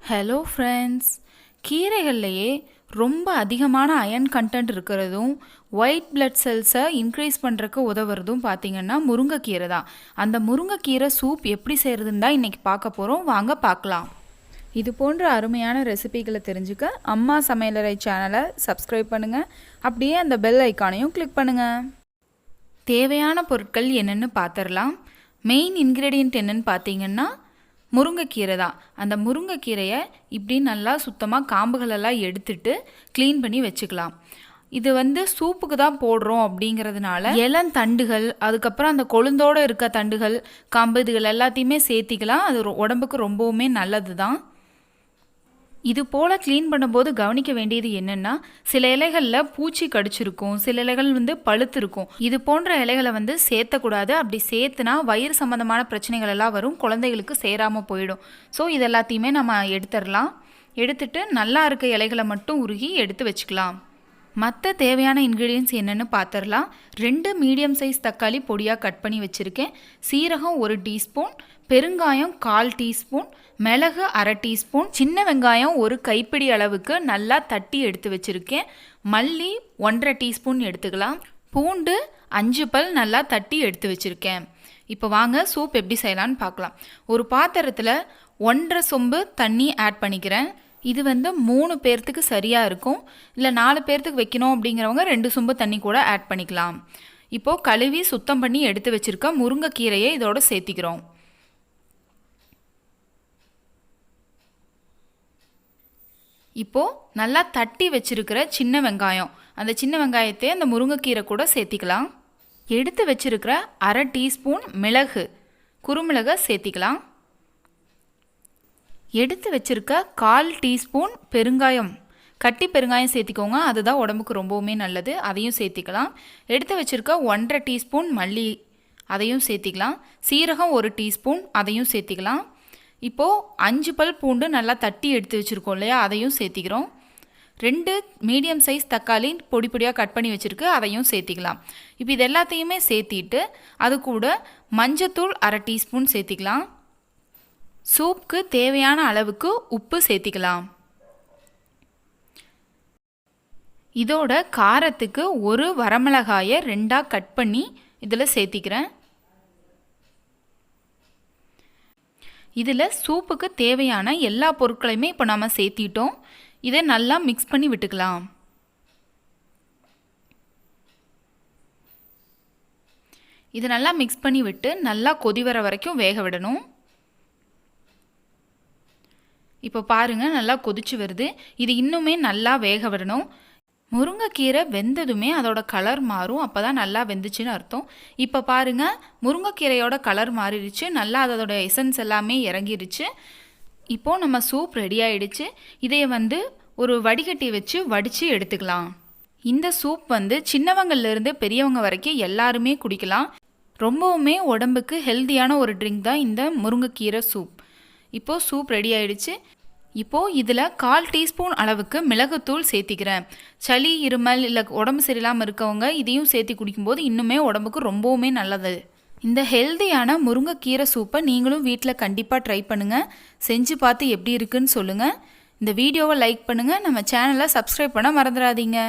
Hello friends, கீரைகள்லையே ரொம்ப அதிகமான iron content இருக்கிறதும் ஒயிட் பிளட் செல்ஸை இன்க்ரீஸ் பண்ணுறக்கு உதவுறதும் பார்த்திங்கன்னா முருங்கைக்கீரை தான். அந்த முருங்கைக்கீரை சூப் எப்படி செய்கிறதுன்னு தான் இன்றைக்கி பார்க்க போகிறோம். வாங்க பார்க்கலாம். இது போன்ற அருமையான ரெசிபிகளை தெரிஞ்சுக்க அம்மா சமையலறை சேனலை சப்ஸ்கிரைப் பண்ணுங்கள். அப்படியே அந்த பெல் ஐக்கானையும் கிளிக் பண்ணுங்கள். தேவையான பொருட்கள் என்னென்னு பார்த்துடலாம். மெயின் இன்க்ரீடியன்ட் என்னென்னு பார்த்தீங்கன்னா முருங்கைக்கீரை தான். அந்த முருங்கைக்கீரையை இப்படி நல்லா சுத்தமாக காம்புகளெல்லாம் எடுத்துட்டு க்ளீன் பண்ணி வச்சுக்கலாம். இது சூப்புக்கு தான் போடுறோம் அப்படிங்கிறதுனால இளந்தண்டுகள், அதுக்கப்புறம் அந்த கொழுந்தோடு இருக்க தண்டுகள், காம்பு இதுகள் எல்லாத்தையுமே சேர்த்திக்கலாம். அது உடம்புக்கு ரொம்பவுமே நல்லது தான். இது போல் க்ளீன் பண்ணும்போது கவனிக்க வேண்டியது என்னென்னா, சில இலைகளில் பூச்சி கடிச்சிருக்கும், சில இலைகள் பழுத்திருக்கும். இது போன்ற இலைகளை சேர்த்தக்கூடாது. அப்படி சேர்த்துனா வயிறு சம்மந்தமான பிரச்சனைகள் எல்லாம் வரும், குழந்தைகளுக்கு சேராமல் போயிடும். ஸோ இது எல்லாத்தையுமே நம்ம எடுத்துடலாம். எடுத்துட்டு நல்லா இருக்க இலைகளை மட்டும் உருகி எடுத்து வச்சுக்கலாம். மற்ற தேவையான இன்க்ரீடியன்ட்ஸ் என்னென்னு பார்த்துடலாம். 2 மீடியம் சைஸ் தக்காளி பொடியாக கட் பண்ணி வச்சுருக்கேன். சீரகம் 1 டீஸ்பூன், பெருங்காயம் 1/4 டீஸ்பூன், மிளகு 1/2 டீஸ்பூன், சின்ன வெங்காயம் 1 கைப்பிடி அளவுக்கு நல்லா தட்டி எடுத்து வச்சுருக்கேன். மல்லி 1/2 டீஸ்பூன் எடுத்துக்கலாம். பூண்டு 5 பல் நல்லா தட்டி எடுத்து வச்சுருக்கேன். இப்போ வாங்க சூப் எப்படி செய்யலான்னு பார்க்கலாம். ஒரு பாத்திரத்தில் 1.5 சொம்பு தண்ணி ஆட் பண்ணிக்கிறேன். இது 3 பேர்த்துக்கு சரியாக இருக்கும். இல்லை 4 பேர்த்துக்கு வைக்கணும் அப்படிங்கிறவங்க 2 சொம்பு தண்ணி கூட ஆட் பண்ணிக்கலாம். இப்போது கழுவி சுத்தம் பண்ணி எடுத்து வச்சுருக்க முருங்கைக்கீரையை இதோட சேர்த்திக்கிறோம். இப்போது நல்லா தட்டி வச்சுருக்கிற சின்ன வெங்காயம், அந்த சின்ன வெங்காயத்தை அந்த முருங்கைக்கீரை கூட சேர்த்திக்கலாம். எடுத்து வச்சுருக்கிற 1/2 டீஸ்பூன் மிளகு, குறுமிளகை சேர்த்திக்கலாம். எடுத்து வச்சுருக்க 1/4 டீஸ்பூன் பெருங்காயம், கட்டி பெருங்காயம் சேர்த்திக்கோங்க, அதுதான் உடம்புக்கு ரொம்பவுமே நல்லது, அதையும் சேர்த்திக்கலாம். எடுத்து வச்சுருக்க 1/2 டீஸ்பூன் மல்லி, அதையும் சேர்த்திக்கலாம். சீரகம் 1 டீஸ்பூன், அதையும் சேர்த்திக்கலாம். இப்போது 5 பல் பூண்டு நல்லா தட்டி எடுத்து வச்சுருக்கோம் இல்லையா, அதையும் சேர்த்திக்கிறோம். 2 மீடியம் சைஸ் தக்காளி பொடி பொடியாக கட் பண்ணி வச்சுருக்கு, அதையும் சேர்த்திக்கலாம். இப்போ இது எல்லாத்தையுமே சேர்த்திட்டு அது கூட மஞ்சத்தூள் 1/2 டீஸ்பூன் சேர்த்திக்கலாம். சூப்புக்கு தேவையான அளவுக்கு உப்பு சேர்த்திக்கலாம். இதோட காரத்துக்கு 1 வரமிளகாயை 2ஆக கட் பண்ணி இதில் சேர்த்திக்கிறேன். இதில் சூப்புக்கு தேவையான எல்லா பொருட்களையுமே இப்போ நம்ம சேர்த்திட்டோம். இதை நல்லா மிக்ஸ் பண்ணி விட்டுக்கலாம். இதை நல்லா மிக்ஸ் பண்ணி விட்டு நல்லா கொதி வர வரைக்கும் வேக விடணும். இப்போ பாருங்கள், நல்லா கொதிச்சு வருது. இது இன்னுமே நல்லா வேக விடணும். முருங்கைக்கீரை வெந்ததுமே அதோட கலர் மாறும், அப்போ தான் நல்லா வெந்துச்சுன்னு அர்த்தம். இப்போ பாருங்கள், முருங்கைக்கீரையோட கலர் மாறிடுச்சு, நல்லா அதோட எசன்ஸ் எல்லாமே இறங்கிருச்சு. இப்போது நம்ம சூப் ரெடி ஆகிடுச்சு. இதை ஒரு வடிகட்டி வச்சு வடித்து எடுத்துக்கலாம். இந்த சூப் சின்னவங்கள்லேருந்து பெரியவங்க வரைக்கும் எல்லாருமே குடிக்கலாம். ரொம்பவுமே உடம்புக்கு ஹெல்த்தியான ஒரு ட்ரிங்க் தான் இந்த முருங்கைக்கீரை சூப். இப்போது சூப் ரெடி ஆகிடுச்சு. இப்போது இதில் 1/4 டீஸ்பூன் அளவுக்கு மிளகுத்தூள் சேர்த்திக்கிறேன். சளி, இருமல், இல்லை உடம்பு சரியில்லாமல் இருக்கவங்க இதையும் சேர்த்து குடிக்கும்போது இன்னுமே உடம்புக்கு ரொம்பவுமே நல்லது. இந்த ஹெல்த்தியான முருங்கைக்கீரை சூப்பை நீங்களும் வீட்டில் கண்டிப்பாக ட்ரை பண்ணுங்கள். செஞ்சு பார்த்து எப்படி இருக்குன்னு சொல்லுங்கள். இந்த வீடியோவை லைக் பண்ணுங்கள். நம்ம சேனலை சப்ஸ்கிரைப் பண்ண மறந்துடாதீங்க.